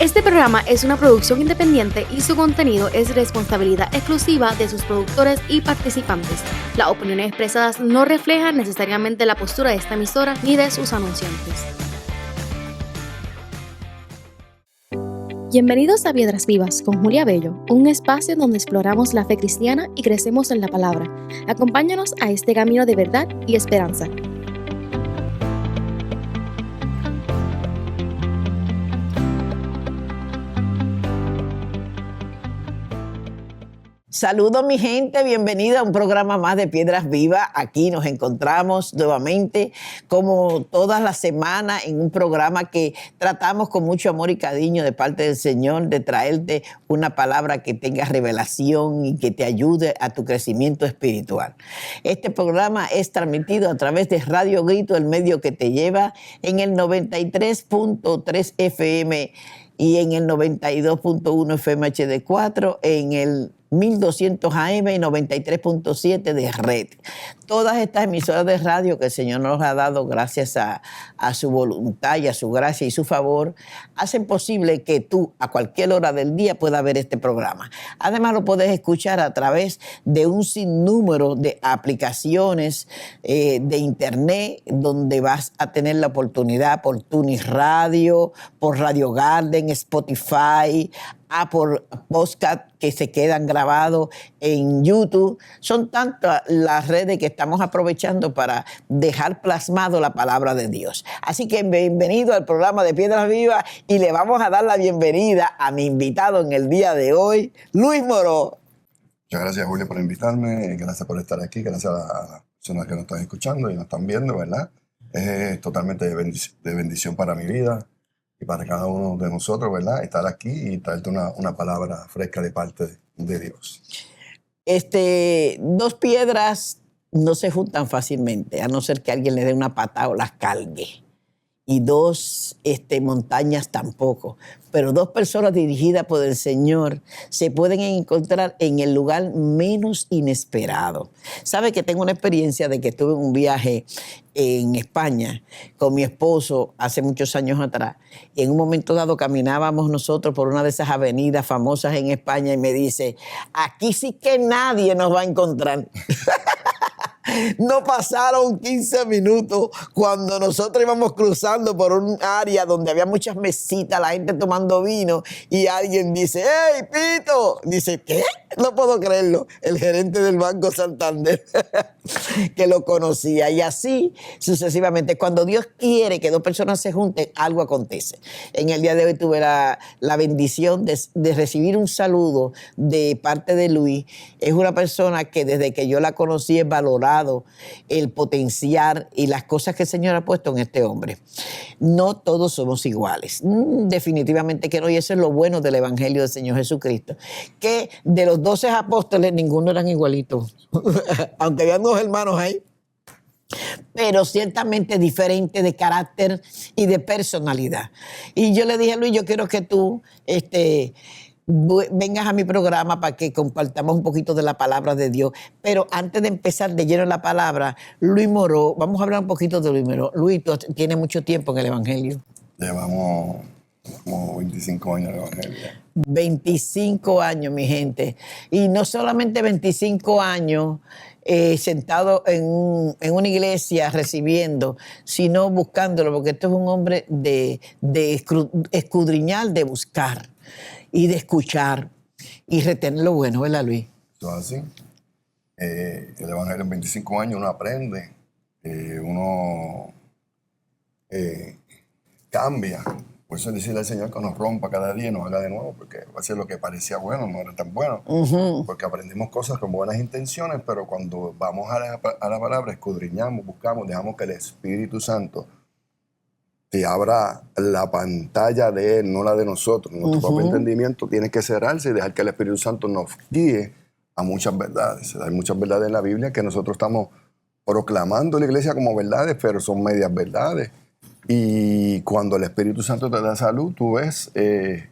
Este programa es una producción independiente y su contenido es responsabilidad exclusiva de sus productores y participantes. Las opiniones expresadas no reflejan necesariamente la postura de esta emisora ni de sus anunciantes. Bienvenidos a Piedras Vivas con Julia Bello, un espacio donde exploramos la fe cristiana y crecemos en la palabra. Acompáñanos a este camino de verdad y esperanza. Saludos mi gente, bienvenida a un programa más de Piedras Vivas. Aquí nos encontramos nuevamente como todas las semanas en un programa que tratamos con mucho amor y cariño de parte del Señor de traerte una palabra que tenga revelación y que te ayude a tu crecimiento espiritual. Este programa es transmitido a través de Radio Grito, el medio que te lleva en el 93.3 FM y en el 92.1 FM HD4, en el 1200 AM y 93.7 de red. Todas estas emisoras de radio que el Señor nos ha dado gracias a su voluntad y a su gracia y su favor, hacen posible que tú a cualquier hora del día puedas ver este programa. Además lo puedes escuchar a través de un sinnúmero de aplicaciones de internet donde vas a tener la oportunidad por Tunis Radio, por Radio Garden, Spotify, por podcast que se quedan grabados en YouTube. Son tantas las redes que estamos aprovechando para dejar plasmado la palabra de Dios. Así que bienvenido al programa de Piedras Vivas y le vamos a dar la bienvenida a mi invitado en el día de hoy, Luis Moró. Muchas gracias, Julio, por invitarme. Gracias por estar aquí. Gracias a las personas que nos están escuchando y nos están viendo, ¿verdad? Es totalmente de bendición para mi vida y para cada uno de nosotros, ¿verdad? Estar aquí y traerte una palabra fresca de parte de Dios. Dos piedras no se juntan fácilmente, a no ser que alguien le dé una patada o las cargue. Y dos montañas tampoco. Pero dos personas dirigidas por el Señor se pueden encontrar en el lugar menos inesperado. ¿Sabe que tengo una experiencia de que estuve en un viaje en España con mi esposo hace muchos años atrás? Y en un momento dado caminábamos nosotros por una de esas avenidas famosas en España y me dice, aquí sí que nadie nos va a encontrar. No pasaron 15 minutos cuando nosotros íbamos cruzando por un área donde había muchas mesitas, la gente tomando vino, y alguien dice, ¡hey, Pito! Dice, ¿qué? No puedo creerlo. El gerente del Banco Santander, que lo conocía. Y así sucesivamente. Cuando Dios quiere que dos personas se junten, algo acontece. En el día de hoy tuve la bendición de recibir un saludo de parte de Luis. Es una persona que desde que yo la conocí he valorado el potencial y las cosas que el Señor ha puesto en este hombre. No todos somos iguales. Definitivamente que no. Y eso es lo bueno del Evangelio del Señor Jesucristo. Que de los 12 apóstoles, ninguno eran igualitos. Aunque habían dos hermanos ahí. Pero ciertamente diferente de carácter y de personalidad. Y yo le dije a Luis, yo quiero que tú vengas a mi programa para que compartamos un poquito de la palabra de Dios. Pero antes de empezar de lleno la palabra, Luis Moró, vamos a hablar un poquito de Luis Moró. Luis, tú tienes mucho tiempo en el Evangelio. Llevamos como 25 años en el Evangelio. 25 años, mi gente. Y no solamente 25 años sentado en una iglesia recibiendo, sino buscándolo, porque esto es un hombre de escudriñar, de buscar y de escuchar y retener lo bueno, ¿verdad, Luis? Eso es así. El Evangelio en 25 años uno aprende, uno cambia. Por eso es decirle al Señor que nos rompa cada día y nos haga de nuevo, porque va a ser lo que parecía bueno, no era tan bueno. Porque aprendimos cosas con buenas intenciones, pero cuando vamos a la palabra, escudriñamos, buscamos, dejamos que el Espíritu Santo te abra la pantalla de Él, no la de nosotros. Nuestro propio entendimiento tiene que cerrarse y dejar que el Espíritu Santo nos guíe a muchas verdades. Hay muchas verdades en la Biblia que nosotros estamos proclamando en la iglesia como verdades, pero son medias verdades. Y cuando el Espíritu Santo te da salud, tú ves qué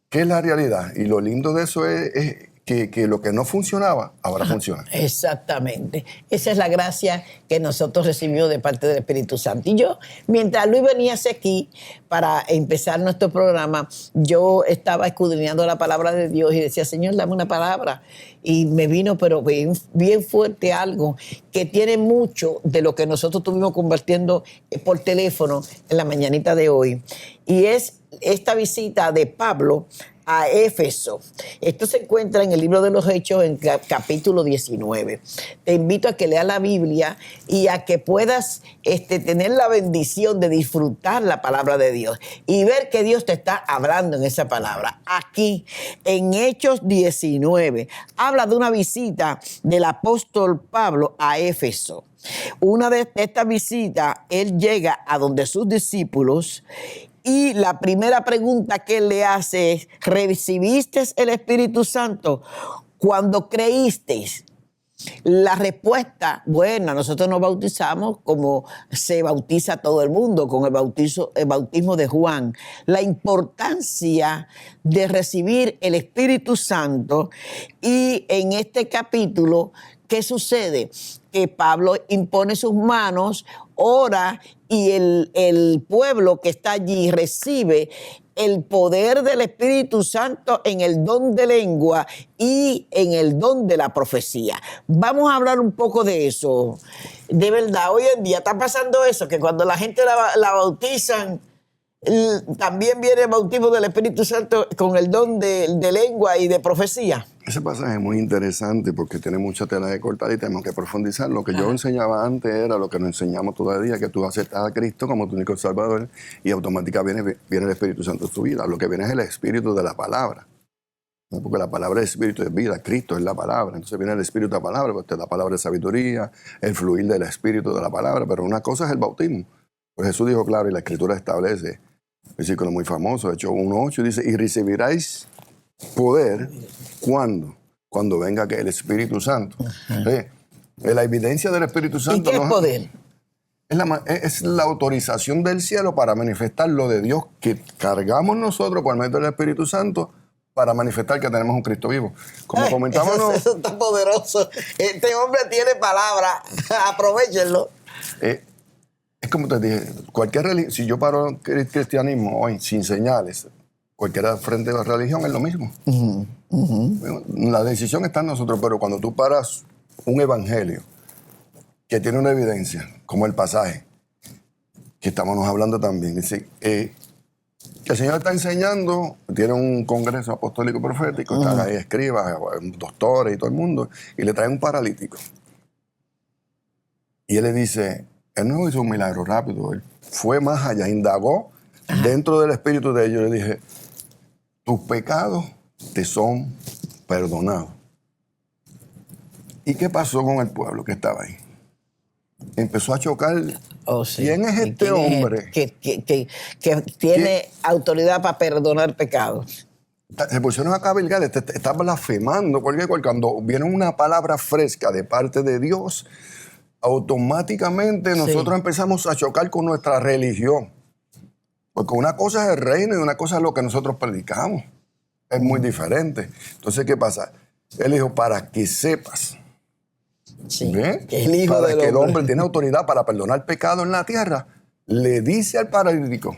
es la realidad. Y lo lindo de eso es que lo que no funcionaba, ahora funciona. Exactamente. Esa es la gracia que nosotros recibimos de parte del Espíritu Santo. Y yo, mientras Luis venía hacia aquí para empezar nuestro programa, yo estaba escudriñando la palabra de Dios y decía, Señor, dame una palabra. Y me vino, pero bien, bien fuerte algo que tiene mucho de lo que nosotros estuvimos compartiendo por teléfono en la mañanita de hoy. Y es esta visita de Pablo a Éfeso. Esto se encuentra en el libro de los Hechos, en capítulo 19. Te invito a que leas la Biblia y a que puedas tener la bendición de disfrutar la palabra de Dios y ver que Dios te está hablando en esa palabra. Aquí, en Hechos 19, habla de una visita del apóstol Pablo a Éfeso. Una de estas visitas, él llega a donde sus discípulos. Y la primera pregunta que él le hace es, ¿recibiste el Espíritu Santo cuando creísteis? La respuesta, bueno, nosotros nos bautizamos como se bautiza todo el mundo, con el bautismo de Juan. La importancia de recibir el Espíritu Santo. Y en este capítulo, ¿qué sucede? Que Pablo impone sus manos, ora y el pueblo que está allí recibe el poder del Espíritu Santo en el don de lengua y en el don de la profecía. Vamos a hablar un poco de eso. De verdad, hoy en día está pasando eso, que cuando la gente la bautizan, también viene el bautismo del Espíritu Santo con el don de lengua y de profecía. Ese pasaje es muy interesante porque tiene mucha tela de cortar y tenemos que profundizar. Lo que yo enseñaba antes era lo que nos enseñamos todavía, que tú aceptas a Cristo como tu único Salvador y automáticamente viene el Espíritu Santo en tu vida. Lo que viene es el Espíritu de la palabra. ¿No? Porque la palabra es Espíritu de vida, Cristo es la palabra. Entonces viene el Espíritu de la palabra, porque la palabra es sabiduría, el fluir del Espíritu de la palabra. Pero una cosa es el bautismo. Pues Jesús dijo claro y la Escritura establece, versículo muy famoso, Hechos 1:8, dice, y recibiráis poder, ¿cuándo? Cuando venga el Espíritu Santo. La evidencia del Espíritu Santo. ¿Y qué es poder? Es la autorización del cielo para manifestar lo de Dios que cargamos nosotros por medio del Espíritu Santo para manifestar que tenemos un Cristo vivo. Como comentábamos... Eso está poderoso. Este hombre tiene palabra. Aprovechenlo. Es como te dije, cualquier religión, si yo paro el cristianismo hoy sin señales, cualquiera frente a la religión es lo mismo. La decisión está en nosotros, pero cuando tú paras un evangelio que tiene una evidencia, como el pasaje que estamos hablando también, dice que el Señor está enseñando, tiene un congreso apostólico profético, están ahí escribas, doctores y todo el mundo, y le traen un paralítico. Y él le dice, él no hizo un milagro rápido, él fue más allá, indagó dentro del espíritu de ellos, le dije, tus pecados te son perdonados. ¿Y qué pasó con el pueblo que estaba ahí? Empezó a chocar. Sí. ¿Quién es este hombre? Que tiene autoridad para perdonar pecados. Se pusieron a cabilgar, está blasfemando, porque cuando viene una palabra fresca de parte de Dios, automáticamente nosotros empezamos a chocar con nuestra religión. Porque una cosa es el reino y una cosa es lo que nosotros predicamos. Es muy diferente. Entonces, ¿qué pasa? Él dijo, para que sepas. Que el hijo para del que hombre. el hombre tiene autoridad para perdonar pecado en la tierra, le dice al paralítico,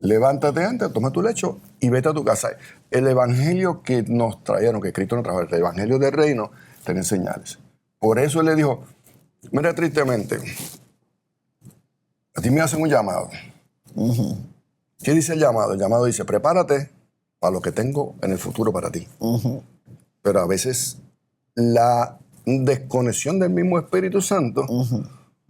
levántate antes, toma tu lecho y vete a tu casa. El evangelio que nos trajeron, que Cristo nos trajo, el evangelio del reino, tiene señales. Por eso él le dijo, mira, tristemente, a ti me hacen un llamado. ¿Qué dice el llamado? El llamado dice, prepárate para lo que tengo en el futuro para ti. Pero a veces la desconexión del mismo Espíritu Santo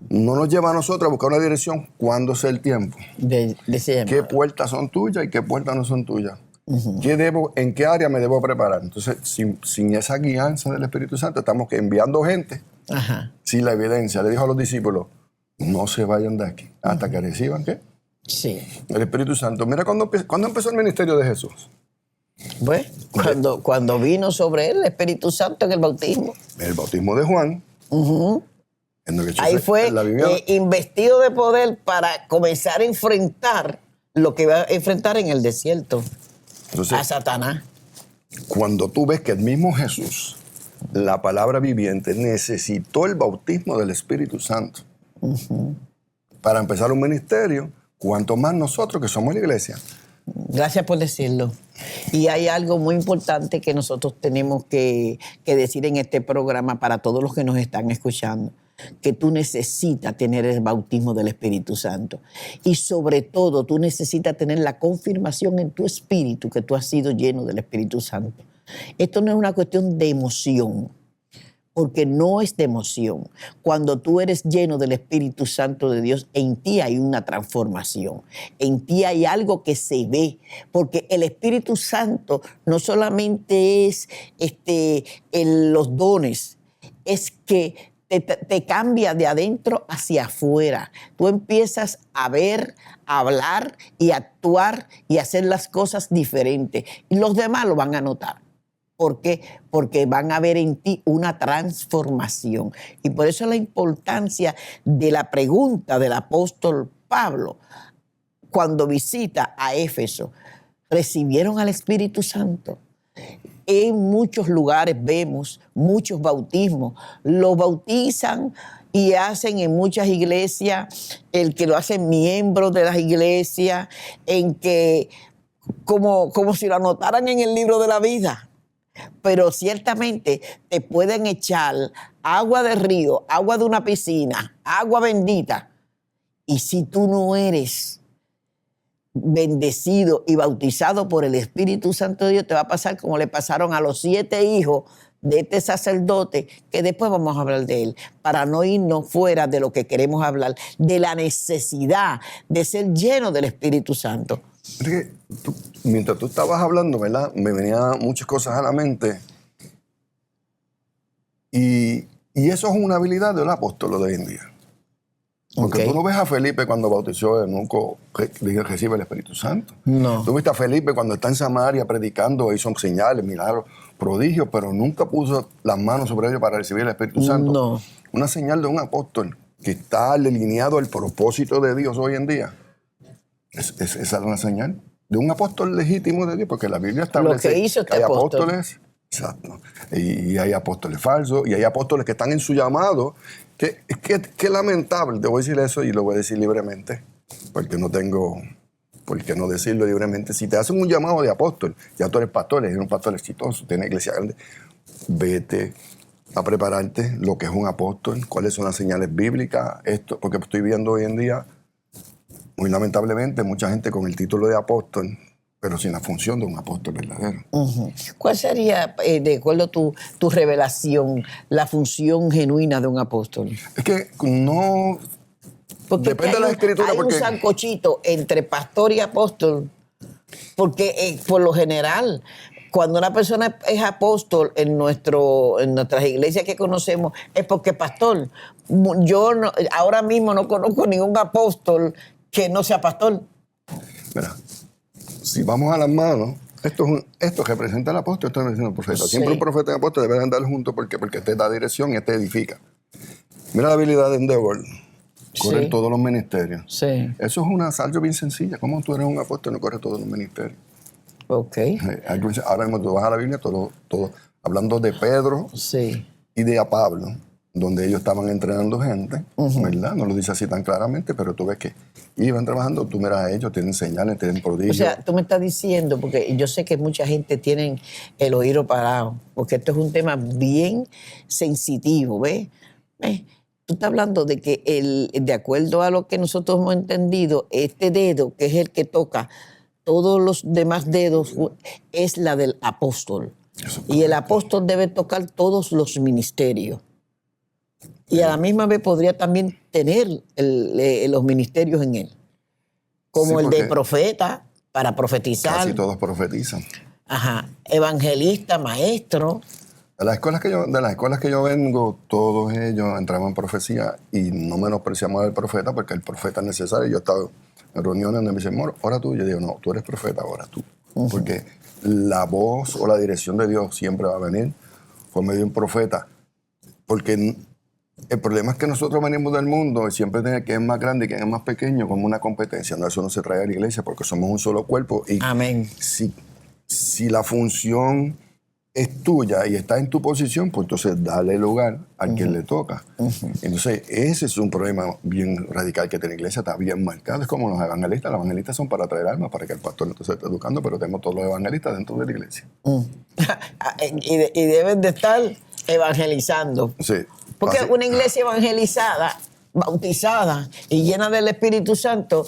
no nos lleva a nosotros a buscar una dirección cuando sea el tiempo. ¿Qué puertas son tuyas y qué puertas no son tuyas? ¿En qué área me debo preparar? Entonces, sin esa guianza del Espíritu Santo, estamos enviando gente sin la evidencia. Le dijo a los discípulos, no se vayan de aquí hasta que reciban ¿qué? El Espíritu Santo. Mira, ¿cuándo empezó el ministerio de Jesús? Bueno, cuando vino sobre él el Espíritu Santo en el bautismo. El bautismo de Juan. Ahí fue investido de poder para comenzar a enfrentar lo que va a enfrentar en el desierto. Entonces, a Satanás. cuando tú ves que el mismo Jesús, la palabra viviente, necesitó el bautismo del Espíritu Santo para empezar un ministerio, cuanto más nosotros que somos la iglesia. Gracias por decirlo. Y hay algo muy importante que nosotros tenemos que decir en este programa para todos los que nos están escuchando, que tú necesitas tener el bautismo del Espíritu Santo. Y sobre todo, tú necesitas tener la confirmación en tu espíritu que tú has sido lleno del Espíritu Santo. Esto no es una cuestión de emoción, porque no es de emoción. Cuando tú eres lleno del Espíritu Santo de Dios, en ti hay una transformación. En ti hay algo que se ve, porque el Espíritu Santo no solamente es los dones, es que te cambia de adentro hacia afuera. Tú empiezas a ver, a hablar y a actuar y a hacer las cosas diferentes. Y los demás lo van a notar. ¿Por qué? Porque van a ver en ti una transformación. Y por eso la importancia de la pregunta del apóstol Pablo cuando visita a Éfeso. ¿Recibieron al Espíritu Santo? En muchos lugares vemos muchos bautismos. Lo bautizan y hacen en muchas iglesias, el que lo hacen miembros de las iglesias, en que como si lo anotaran en el libro de la vida. Pero ciertamente te pueden echar agua de río, agua de una piscina, agua bendita. Y si tú no eres bendecido y bautizado por el Espíritu Santo de Dios, te va a pasar como le pasaron a los 7 hijos de este sacerdote, que después vamos a hablar de él, para no irnos fuera de lo que queremos hablar, de la necesidad de ser lleno del Espíritu Santo. Enrique, mientras tú estabas hablando, ¿verdad? Me venían muchas cosas a la mente. Y eso es una habilidad del apóstol de hoy en día. Porque tú no ves a Felipe cuando bautizó nunca recibe el Espíritu Santo. No. Tú viste a Felipe cuando está en Samaria predicando, hizo señales, milagros, prodigios, pero nunca puso las manos sobre ellos para recibir el Espíritu Santo. No. Una señal de un apóstol que está alineado al propósito de Dios hoy en día. Esa es una señal de un apóstol legítimo de Dios, porque la Biblia establece lo que hizo este hay apóstol. apóstoles, exacto, y hay apóstoles falsos, y hay apóstoles que están en su llamado, que lamentable, te voy a decir eso y lo voy a decir libremente, porque no tengo por qué no decirlo libremente. Si te hacen un llamado de apóstol, ya tú eres pastor, eres un pastor exitoso, tienes iglesia grande, vete a prepararte lo que es un apóstol, cuáles son las señales bíblicas, esto, porque estoy viendo hoy en día, muy lamentablemente, mucha gente con el título de apóstol, pero sin la función de un apóstol verdadero. Uh-huh. ¿Cuál sería, de acuerdo a tu revelación, la función genuina de un apóstol? Es que no... Porque depende de la escritura. Hay porque un sancochito entre pastor y apóstol, porque por lo general, cuando una persona es apóstol en nuestras iglesias que conocemos, es porque pastor. Yo ahora mismo no conozco ningún apóstol que no sea pastor. Mira, si vamos a las manos, esto representa al apóstol, esto representa al profeta. Sí. Siempre un profeta y un apóstol deben andar juntos porque este da dirección y este edifica. Mira la habilidad de Endeavor, correr Sí. todos los ministerios. Sí. Eso es algo bien sencilla. ¿Cómo tú eres un apóstol y no corres todos los ministerios? Ok. Ahora mismo tú vas a la Biblia, todo, hablando de Pedro Sí. y de a Pablo, donde ellos estaban entrenando gente, ¿verdad? No lo dice así tan claramente, pero tú ves que iban trabajando, tú miras a ellos, tienen señales, tienen prodigios. O sea, tú me estás diciendo, porque yo sé que mucha gente tiene el oído parado, porque esto es un tema bien sensitivo, ¿ves? Tú estás hablando de que de acuerdo a lo que nosotros hemos entendido, este dedo, que es el que toca todos los demás dedos, es la del apóstol. Y el apóstol debe tocar todos los ministerios. Y a la misma vez podría también tener los ministerios en él. Como Sí, el de porque profeta, para profetizar. casi todos profetizan. Ajá. Evangelista, maestro. De las escuelas que yo vengo, todos ellos entraban en profecía y no menospreciamos al profeta porque el profeta es necesario. Yo he estado en reuniones donde me dicen, Moro, ora tú. Yo digo, no, tú eres profeta, ora tú. Uh-huh. Porque la voz o la dirección de Dios siempre va a venir por medio de un profeta. Porque el problema es que nosotros venimos del mundo y siempre tiene que es más grande y que es más pequeño como una competencia. No, eso no se trae a la iglesia porque somos un solo cuerpo. Y amén. Si la función es tuya y está en tu posición, pues entonces dale lugar al que le toca. Entonces, ese es un problema bien radical que tiene la iglesia, está bien marcado. Es como los evangelistas. Los evangelistas son para traer almas, para que el pastor entonces esté educando, pero tenemos todos los evangelistas dentro de la iglesia. Y deben de estar evangelizando. Sí. Porque Así. una iglesia evangelizada, bautizada y llena del Espíritu Santo,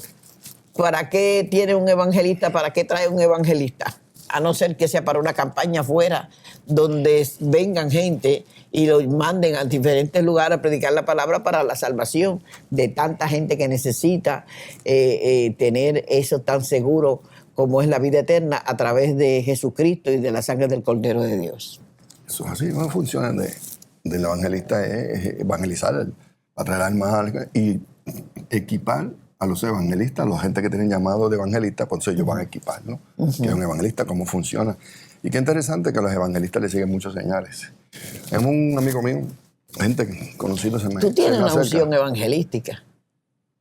¿para qué tiene un evangelista? ¿Para qué trae un evangelista? A no ser que sea para una campaña afuera, donde vengan gente y los manden a diferentes lugares a predicar la palabra para la salvación de tanta gente que necesita tener eso tan seguro como es la vida eterna a través de Jesucristo y de la sangre del Cordero de Dios. Eso es así, no funciona del evangelista es evangelizar, atraer almas y equipar a los evangelistas, a la gente que tienen llamado de evangelistas, pues ellos van a equipar, ¿no? Que es un evangelista, cómo funciona. Y qué interesante que a los evangelistas les siguen muchos señales. Es un amigo mío, gente conocida se me Tú tienes se me una acerca. unción evangelística.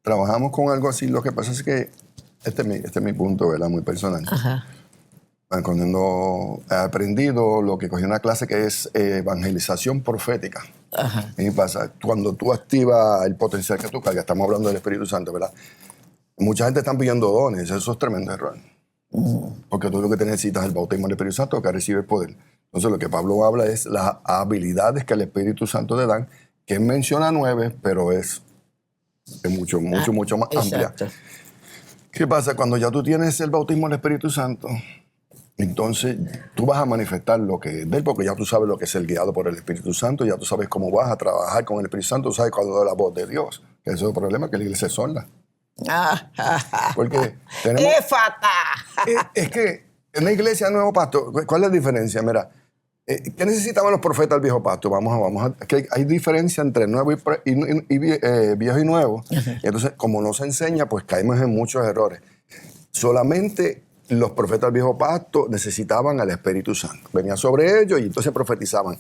Trabajamos con algo así, lo que pasa es que este es mi punto, ¿verdad? Muy personal. Ajá. Cuando he aprendido lo que cogí en una clase que es evangelización profética. Ajá. ¿Qué pasa? Cuando tú activas el potencial que tú cargas, estamos hablando del Espíritu Santo, ¿verdad? Mucha gente está pidiendo dones, eso es tremendo error. Porque tú lo que necesitas es el bautismo del Espíritu Santo, que recibe el poder. Entonces lo que Pablo habla es las habilidades que el Espíritu Santo te dan, que él menciona 9, pero es mucho más amplia. Exacto. ¿Qué pasa? Cuando ya tú tienes el bautismo del Espíritu Santo, entonces tú vas a manifestar lo que es de él, porque ya tú sabes lo que es el guiado por el Espíritu Santo, ya tú sabes cómo vas a trabajar con el Espíritu Santo, tú sabes cuando es la voz de Dios. Ese es el problema, que la iglesia es sorda. Porque tenemos... ¡Éfata! Es que en la iglesia nuevo pacto, ¿cuál es la diferencia? Mira, ¿qué necesitaban los profetas del viejo pacto? Que hay diferencia entre nuevo viejo y nuevo. Y entonces, como no se enseña, pues caemos en muchos errores. Solamente los profetas del viejo pacto necesitaban al Espíritu Santo. Venía sobre ellos y entonces profetizaban.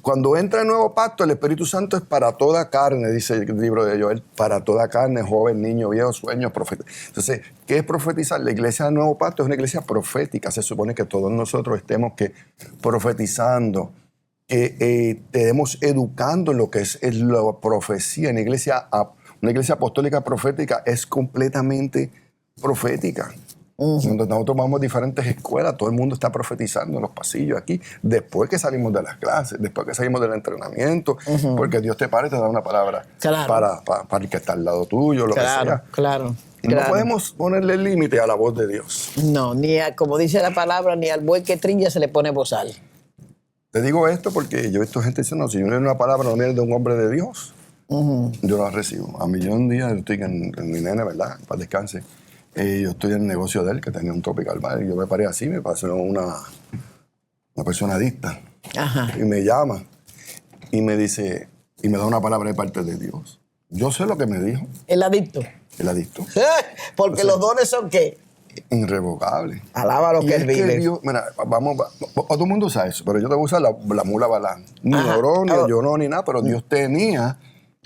Cuando entra el nuevo pacto, el Espíritu Santo es para toda carne, dice el libro de Joel, para toda carne, joven, niño, viejo, sueños, profeta. Entonces, ¿qué es profetizar? La iglesia del nuevo pacto es una iglesia profética. Se supone que todos nosotros estemos profetizando, que estemos educando en lo que es la profecía. Una iglesia apostólica profética es completamente profética. Nosotros vamos a diferentes escuelas, todo el mundo está profetizando en los pasillos aquí, después que salimos de las clases, después que salimos del entrenamiento, porque Dios te para y te da una palabra para el que está al lado tuyo, lo que sea. Claro. No podemos ponerle límite a la voz de Dios. No, como dice la palabra, ni al buey que trilla se le pone bozal. Te digo esto porque yo he visto gente diciendo, si yo no una palabra no viene de un hombre de Dios, yo la recibo. A mí yo un día, yo estoy en mi nene, ¿verdad? Para descanse. Yo estoy en el negocio de él, que tenía un tropical bar, y yo me paré así, me pasó una persona adicta. Ajá. Y me llama y me dice, y me da una palabra de parte de Dios. Yo sé lo que me dijo. El adicto. El adicto. Porque los dones son ¿qué? Irrevocable. Alaba lo Y que es él vive. Dios, mira, todo el mundo usa eso, pero yo te voy a usar la mula Balán. Ni oró, ni lloró, ni nada, pero Dios tenía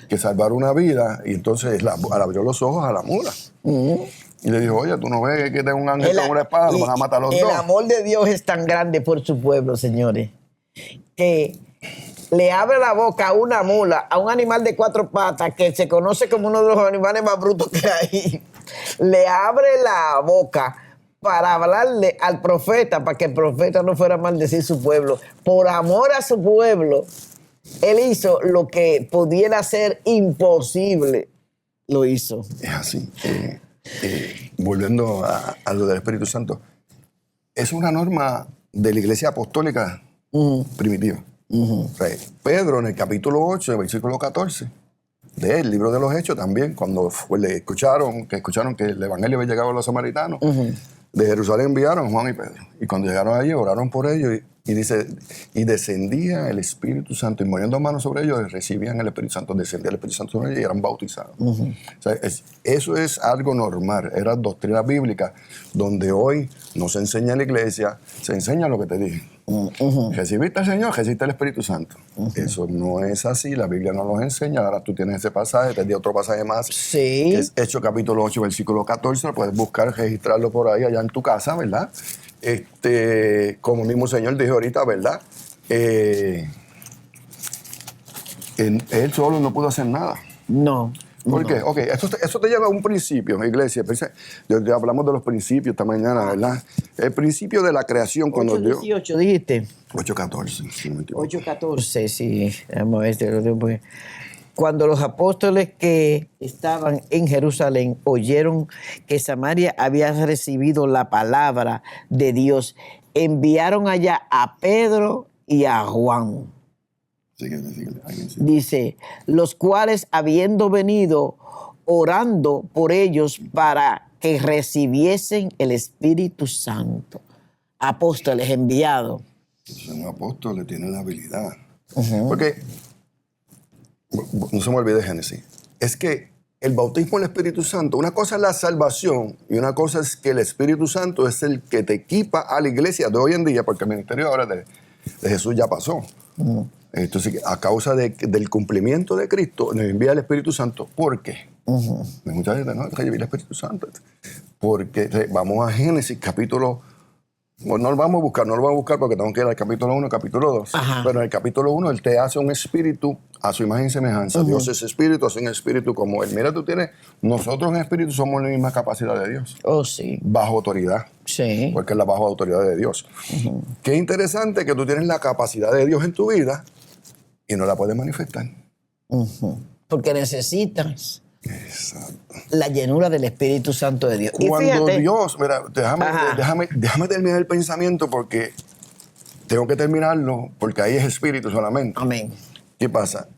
que salvar una vida, y entonces abrió los ojos a la mula. Y le dijo, oye, tú no ves que tengo un ángel con una espada, nos van a matar los dos. El amor de Dios es tan grande por su pueblo, señores, que le abre la boca a una mula, a un animal de 4 patas, que se conoce como uno de los animales más brutos que hay. Le abre la boca para hablarle al profeta, para que el profeta no fuera a maldecir su pueblo. Por amor a su pueblo, él hizo lo que pudiera ser imposible. Lo hizo. Es así. Volviendo a lo del Espíritu Santo, es una norma de la iglesia apostólica primitiva. O sea, Pedro, en el capítulo 8, versículo 14, del libro de los Hechos también, cuando escucharon que el evangelio había llegado a los samaritanos, de Jerusalén enviaron a Juan y Pedro. Y cuando llegaron allí, oraron por ellos y dice, y descendía el Espíritu Santo, y poniendo manos sobre ellos, recibían el Espíritu Santo, descendía el Espíritu Santo sobre ellos y eran bautizados. O sea, eso es algo normal, era doctrina bíblica, donde hoy no se enseña en la iglesia, se enseña lo que te dije. Recibiste al Señor, recibiste el Espíritu Santo. Eso no es así, la Biblia no nos enseña. Ahora tú tienes ese pasaje, te di otro pasaje más, Sí. que es Hechos capítulo 8, versículo 14, lo puedes buscar, registrarlo por ahí, allá en tu casa, ¿verdad? como mismo el Señor dijo ahorita, ¿verdad? Él solo no pudo hacer nada. No. ¿Por qué? No. Ok, eso te lleva a un principio, iglesia. Ya hablamos de los principios esta mañana, ¿verdad? El principio de la creación cuando Dios... 8:18 dijiste. 8:14, si no me equivoco. 8:14, sí. Vamos a ver. Cuando los apóstoles que estaban en Jerusalén oyeron que Samaria había recibido la palabra de Dios, enviaron allá a Pedro y a Juan. Síguele. Dice, los cuales habiendo venido orando por ellos para que recibiesen el Espíritu Santo. Apóstoles enviados. Son apóstoles, tienen la habilidad. Porque, no se me olvide Génesis, es que el bautismo del Espíritu Santo, una cosa es la salvación y una cosa es que el Espíritu Santo es el que te equipa a la iglesia de hoy en día, porque el ministerio ahora de Jesús ya pasó. Entonces, a causa del cumplimiento de Cristo, nos envía el Espíritu Santo. ¿Por qué? Mucha gente no, que el Espíritu Santo. Porque vamos a Génesis capítulo... No lo vamos a buscar porque tengo que ir al capítulo 1, capítulo 2. Pero en el capítulo 1 Él te hace un espíritu a su imagen y semejanza. Dios es espíritu, hace un espíritu como Él. Mira, nosotros en espíritu somos la misma capacidad de Dios. Oh, sí. Bajo autoridad. Sí. Porque es la bajo autoridad de Dios. Qué interesante que tú tienes la capacidad de Dios en tu vida y no la puedes manifestar. Porque necesitas Exacto. la llenura del Espíritu Santo de Dios. Cuando y fíjate, Dios, mira, déjame terminar el pensamiento porque tengo que terminarlo porque ahí es espíritu solamente. Amén. ¿Qué pasa?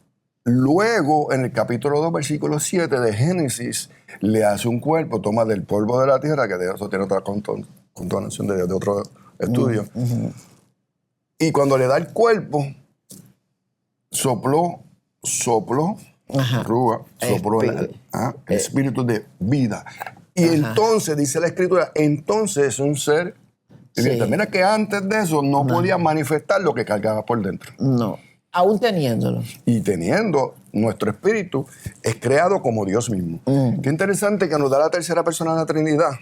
Luego, en el capítulo 2, versículo 7 de Génesis, le hace un cuerpo, toma del polvo de la tierra, que de eso tiene otra continuación de otro estudio. Y cuando le da el cuerpo, sopló, espíritu de vida. Y entonces, dice la Escritura, entonces es un ser viviente. Mira que antes de eso no podía manifestar lo que cargaba por dentro. No, aún teniéndolo. Y teniendo nuestro espíritu, es creado como Dios mismo. Qué interesante que nos da la tercera persona de la Trinidad,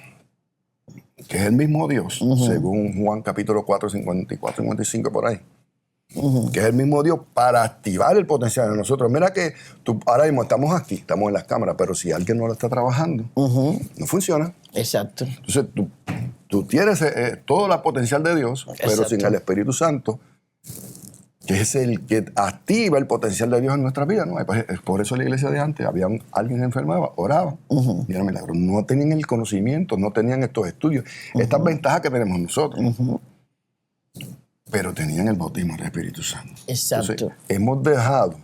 que es el mismo Dios, según Juan capítulo 4, 54, 55, por ahí. Que es el mismo Dios para activar el potencial de nosotros. Mira que ahora mismo estamos aquí, estamos en las cámaras, pero si alguien no lo está trabajando, no funciona. Exacto. Entonces tú tienes todo el potencial de Dios, pero sin el Espíritu Santo, que es el que activa el potencial de Dios en nuestra vida, ¿no? Por eso en la iglesia de antes alguien se enfermaba, oraba, y era milagro. No tenían el conocimiento, no tenían estos estudios, estas ventajas que tenemos nosotros. Pero tenían el bautismo del Espíritu Santo. Exacto. Entonces, hemos dejado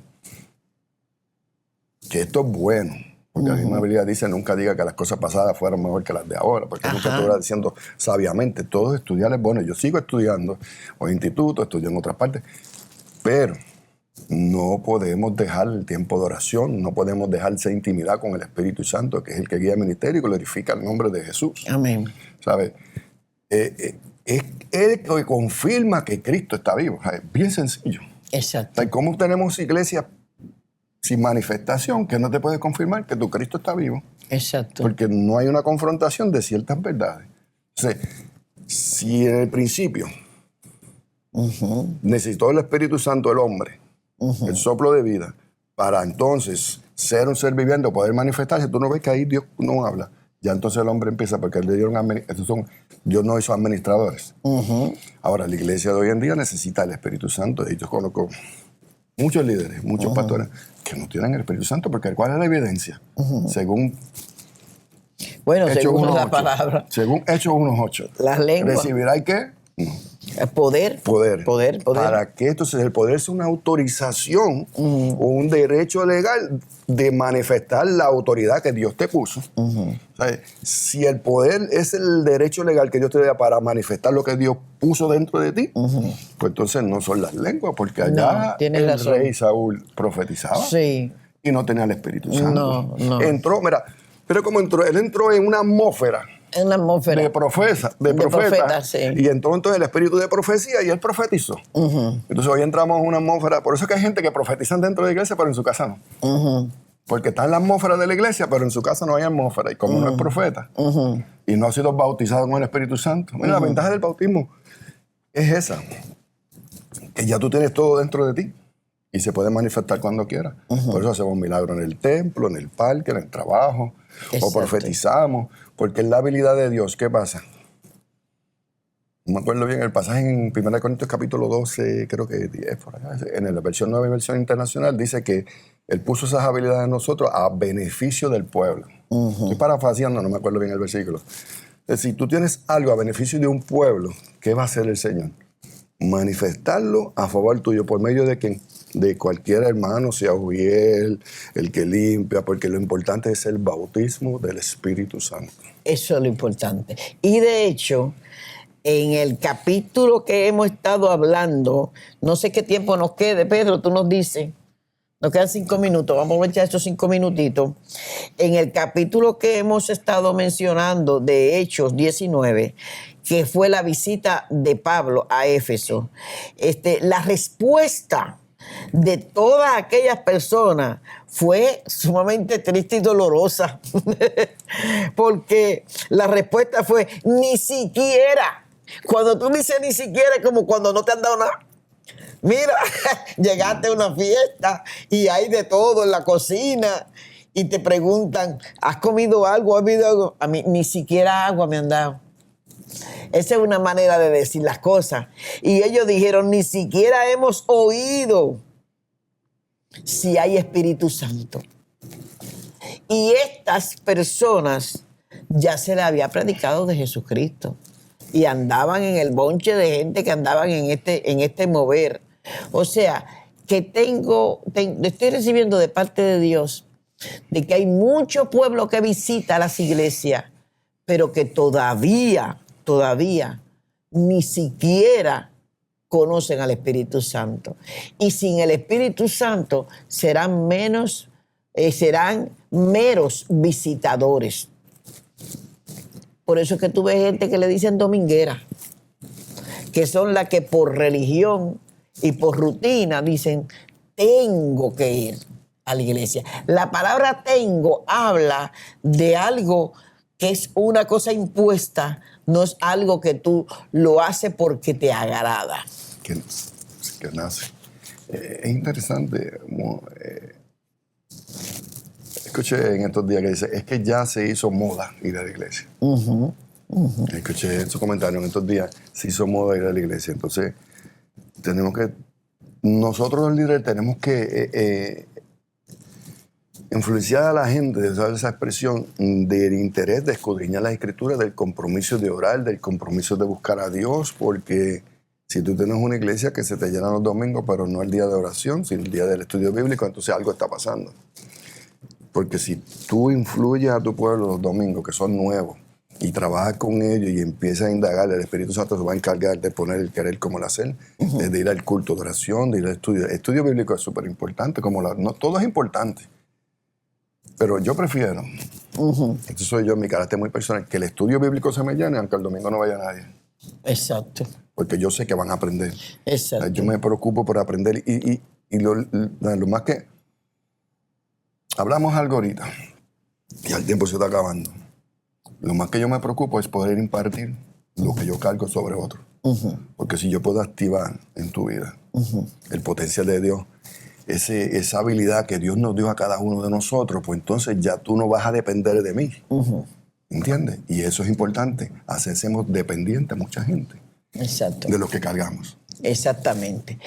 que esto es bueno, porque la misma Biblia dice, nunca diga que las cosas pasadas fueron mejor que las de ahora, porque nunca estuviera diciendo sabiamente, todo estudiar es bueno. Yo sigo estudiando en institutos, estudio en otras partes, pero no podemos dejar el tiempo de oración, no podemos dejar esa intimidad con el Espíritu Santo, que es el que guía el ministerio y glorifica el nombre de Jesús. Amén. ¿Sabes? Es Él que confirma que Cristo está vivo. O sea, es bien sencillo. Exacto. O sea, ¿cómo tenemos iglesias sin manifestación que no te puede confirmar que tu Cristo está vivo? Exacto. Porque no hay una confrontación de ciertas verdades. Entonces, si en el principio necesitó el Espíritu Santo el hombre, el soplo de vida, para entonces ser un ser viviente o poder manifestarse, tú no ves que ahí Dios no habla. Ya entonces el hombre empieza, porque le dieron Dios no hizo administradores. Ahora, la iglesia de hoy en día necesita el Espíritu Santo. Y yo conozco muchos líderes, muchos pastores que no tienen el Espíritu Santo, porque ¿cuál es la evidencia? Según según la 1:8. palabra. Según Hechos 1:8. Las lenguas. ¿Recibirá qué? No. Poder. Poder. ¿Para qué? Entonces el poder es una autorización o un derecho legal de manifestar la autoridad que Dios te puso. ¿Sabes? Si el poder es el derecho legal que Dios te da para manifestar lo que Dios puso dentro de ti, pues entonces no son las lenguas, porque allá el rey Saúl profetizaba y no tenía el Espíritu Santo. Entró, mira, pero como entró, él entró en una atmósfera. En una atmósfera. De profeta. Y entró entonces el espíritu de profecía y él profetizó. Entonces hoy entramos en una atmósfera. Por eso es que hay gente que profetizan dentro de la iglesia, pero en su casa no. Porque está en la atmósfera de la iglesia, pero en su casa no hay atmósfera. Y como no es profeta, y no has sido bautizado con el Espíritu Santo. Mira, la ventaja del bautismo es esa, que ya tú tienes todo dentro de ti y se puede manifestar cuando quieras. Por eso hacemos milagros en el templo, en el parque, en el trabajo, o profetizamos, porque es la habilidad de Dios. ¿Qué pasa? No me acuerdo bien el pasaje en 1 Corintios capítulo 12, creo que 10, por acá, en la versión 9, versión internacional, dice que Él puso esas habilidades en nosotros a beneficio del pueblo. Estoy parafraseando, no me acuerdo bien el versículo. Es decir, tú tienes algo a beneficio de un pueblo, ¿qué va a hacer el Señor? Manifestarlo a favor tuyo, ¿por medio de quién? De cualquier hermano, sea Uriel, el que limpia, porque lo importante es el bautismo del Espíritu Santo. Eso es lo importante. Y de hecho, en el capítulo que hemos estado hablando, no sé qué tiempo nos quede, Pedro, tú nos dices, nos quedan 5 minutos, vamos a echar estos 5 minutitos. En el capítulo que hemos estado mencionando de Hechos 19, que fue la visita de Pablo a Éfeso, la respuesta de todas aquellas personas fue sumamente triste y dolorosa, porque la respuesta fue ni siquiera. Cuando tú dices ni siquiera es como cuando no te han dado nada. Mira, llegaste a una fiesta y hay de todo en la cocina y te preguntan, ¿has comido algo? ¿Has bebido algo? A mí ni siquiera agua me han dado. Esa es una manera de decir las cosas. Y ellos dijeron, ni siquiera hemos oído si hay Espíritu Santo. Y estas personas ya se les había predicado de Jesucristo y andaban en el bonche de gente que andaban en este mover. O sea, que estoy recibiendo de parte de Dios de que hay mucho pueblo que visita las iglesias, pero que todavía ni siquiera conocen al Espíritu Santo. Y sin el Espíritu Santo serán meros visitadores. Por eso es que tú ves gente que le dicen dominguera, que son las que por religión y por rutina dicen, tengo que ir a la iglesia. La palabra tengo habla de algo que es una cosa impuesta, no es algo que tú lo haces porque te agrada. Que nace. Es interesante. Escuché en estos días que dice, es que ya se hizo moda ir a la iglesia. Escuché en su comentario en estos días, se hizo moda ir a la iglesia. Entonces, nosotros los líderes tenemos que influenciar a la gente, de usar esa expresión del interés de escudriñar las escrituras, del compromiso de orar, del compromiso de buscar a Dios, porque si tú tienes una iglesia que se te llena los domingos, pero no el día de oración, sino el día del estudio bíblico, entonces algo está pasando. Porque si tú influyes a tu pueblo los domingos, que son nuevos, y trabajas con ellos y empiezas a indagar, el Espíritu Santo se va a encargar de poner el querer como el hacer, de ir al culto de oración, de ir al estudio. El estudio bíblico es súper importante, no, todo es importante. Pero yo prefiero, esto soy yo, mi carácter muy personal, que el estudio bíblico se me llene, aunque el domingo no vaya nadie. Exacto. Porque yo sé que van a aprender. Exacto. Yo me preocupo por aprender. Y lo más que... Hablamos algo ahorita, y el tiempo se está acabando. Lo más que yo me preocupo es poder impartir lo que yo cargo sobre otro. Porque si yo puedo activar en tu vida el potencial de Dios, esa habilidad que Dios nos dio a cada uno de nosotros, pues entonces ya tú no vas a depender de mí. ¿Entiendes? Y eso es importante, hacemos dependiente a mucha gente. Exacto. De lo que cargamos. Exactamente.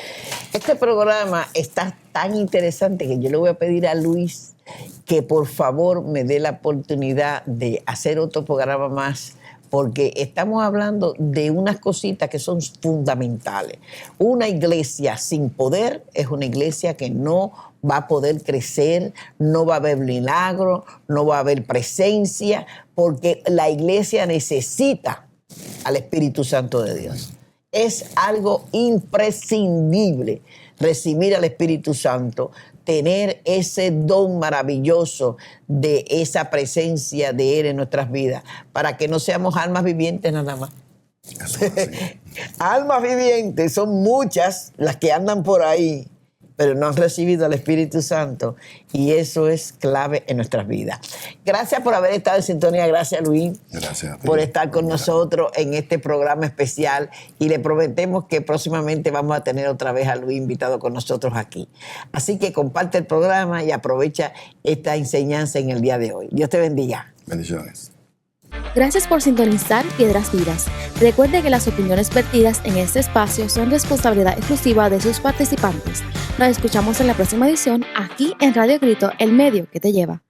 Este programa está tan interesante que yo le voy a pedir a Luis que por favor me dé la oportunidad de hacer otro programa más, porque estamos hablando de unas cositas que son fundamentales. Una iglesia sin poder es una iglesia que no va a poder crecer, no va a haber milagro, no va a haber presencia, porque la iglesia necesita al Espíritu Santo de Dios. Es algo imprescindible recibir al Espíritu Santo, tener ese don maravilloso de esa presencia de Él en nuestras vidas, para que no seamos almas vivientes nada más. Almas vivientes son muchas las que andan por ahí pero no han recibido al Espíritu Santo, y eso es clave en nuestras vidas. Gracias por haber estado en sintonía. Gracias, Luis. Gracias a ti. Por estar con nosotros en este programa especial, y le prometemos que próximamente vamos a tener otra vez a Luis invitado con nosotros aquí. Así que comparte el programa y aprovecha esta enseñanza en el día de hoy. Dios te bendiga. Bendiciones. Gracias por sintonizar Piedras Vivas. Recuerde que las opiniones vertidas en este espacio son responsabilidad exclusiva de sus participantes. Nos escuchamos en la próxima edición aquí en Radio Grito, el medio que te lleva.